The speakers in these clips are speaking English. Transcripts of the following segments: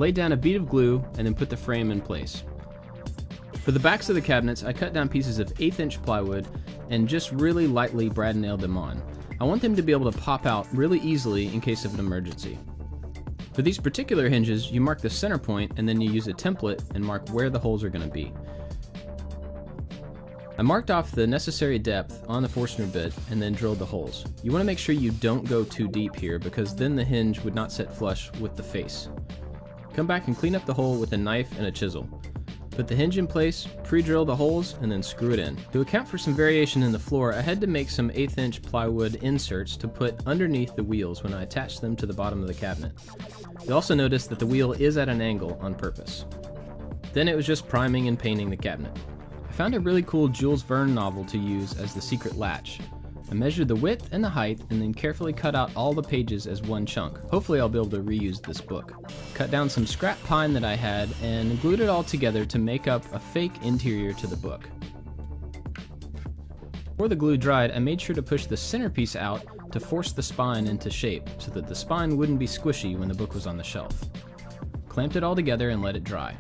laid down a bead of glue and then put the frame in place. For the backs of the cabinets, I cut down pieces of 1/8" plywood and just really lightly brad nailed them on. I want them to be able to pop out really easily in case of an emergency. For these particular hinges, you mark the center point and then you use a template and mark where the holes are going to be. I marked off the necessary depth on the Forstner bit and then drilled the holes. You want to make sure you don't go too deep here because then the hinge would not set flush with the face. Come back and clean up the hole with a knife and a chisel. Put the hinge in place, pre-drill the holes, and then screw it in. To account for some variation in the floor, I had to make some 1/8" plywood inserts to put underneath the wheels when I attached them to the bottom of the cabinet. You'll also notice that the wheel is at an angle on purpose. Then it was just priming and painting the cabinet. I found a really cool Jules Verne novel to use as the secret latch. I measured the width and the height and then carefully cut out all the pages as one chunk. Hopefully I'll be able to reuse this book. Cut down some scrap pine that I had and glued it all together to make up a fake interior to the book. Before the glue dried, I made sure to push the centerpiece out to force the spine into shape so that the spine wouldn't be squishy when the book was on the shelf. Clamped it all together and let it dry.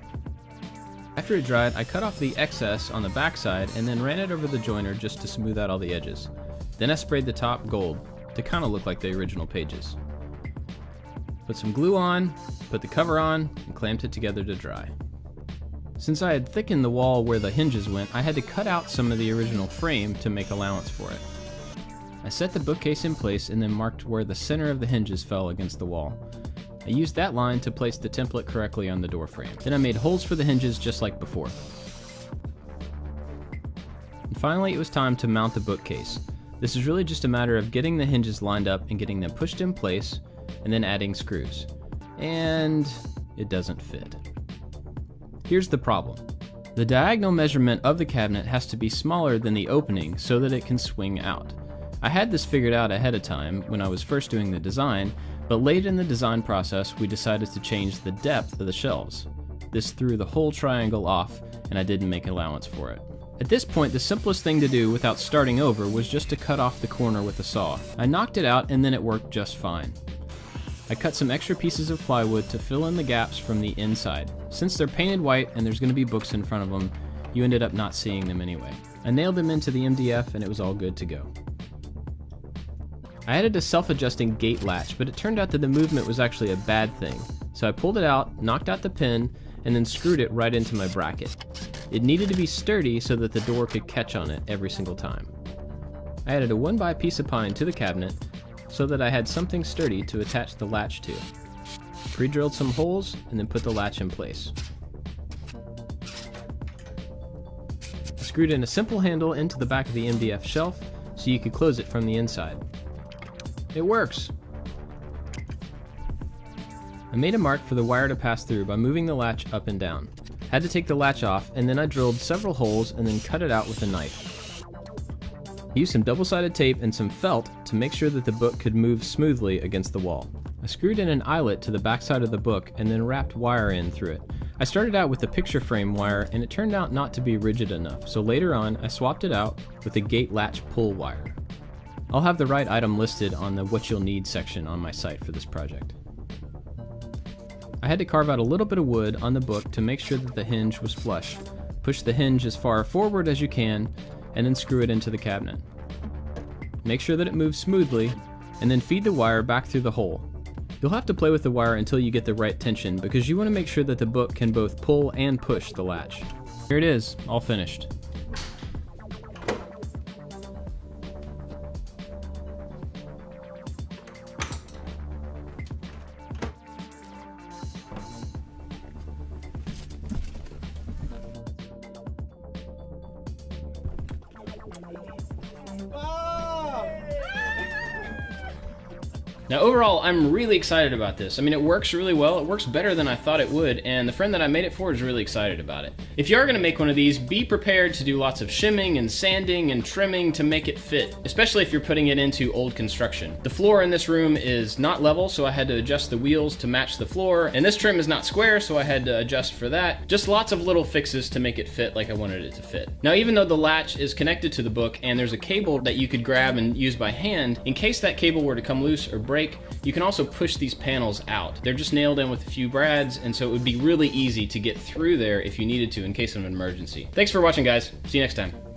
After it dried, I cut off the excess on the backside and then ran it over the joiner just to smooth out all the edges. Then I sprayed the top gold to kind of look like the original pages. Put some glue on, put the cover on, and clamped it together to dry. Since I had thickened the wall where the hinges went, I had to cut out some of the original frame to make allowance for it. I set the bookcase in place and then marked where the center of the hinges fell against the wall. I used that line to place the template correctly on the door frame. Then I made holes for the hinges just like before. And finally, it was time to mount the bookcase. This is really just a matter of getting the hinges lined up and getting them pushed in place, and then adding screws. And it doesn't fit. Here's the problem. The diagonal measurement of the cabinet has to be smaller than the opening so that it can swing out. I had this figured out ahead of time when I was first doing the design, but late in the design process we decided to change the depth of the shelves. This threw the whole triangle off, and I didn't make allowance for it. At this point, the simplest thing to do without starting over was just to cut off the corner with a saw. I knocked it out and then it worked just fine. I cut some extra pieces of plywood to fill in the gaps from the inside. Since they're painted white and there's going to be books in front of them, you ended up not seeing them anyway. I nailed them into the MDF and it was all good to go. I added a self-adjusting gate latch, but it turned out that the movement was actually a bad thing. So I pulled it out, knocked out the pin, and then screwed it right into my bracket. It needed to be sturdy so that the door could catch on it every single time. I added a 1x piece of pine to the cabinet so that I had something sturdy to attach the latch to. Pre-drilled some holes and then put the latch in place. I screwed in a simple handle into the back of the MDF shelf so you could close it from the inside. It works! I made a mark for the wire to pass through by moving the latch up and down. Had to take the latch off, and then I drilled several holes and then cut it out with a knife. I used some double-sided tape and some felt to make sure that the book could move smoothly against the wall. I screwed in an eyelet to the backside of the book and then wrapped wire in through it. I started out with the picture frame wire and it turned out not to be rigid enough, so later on I swapped it out with the gate latch pull wire. I'll have the right item listed on the what you'll need section on my site for this project. I had to carve out a little bit of wood on the book to make sure that the hinge was flush. Push the hinge as far forward as you can, and then screw it into the cabinet. Make sure that it moves smoothly, and then feed the wire back through the hole. You'll have to play with the wire until you get the right tension, because you want to make sure that the book can both pull and push the latch. Here it is, all finished. Now overall, I'm really excited about this. I mean, it works really well. It works better than I thought it would, and the friend that I made it for is really excited about it. If you are gonna make one of these, be prepared to do lots of shimming and sanding and trimming to make it fit, especially if you're putting it into old construction. The floor in this room is not level, so I had to adjust the wheels to match the floor, and this trim is not square, so I had to adjust for that. Just lots of little fixes to make it fit like I wanted it to fit. Now, even though the latch is connected to the book and there's a cable that you could grab and use by hand, in case that cable were to come loose or break, break, you can also push these panels out. They're just nailed in with a few brads, and so it would be really easy to get through there if you needed to in case of an emergency. Thanks for watching, guys. See you next time.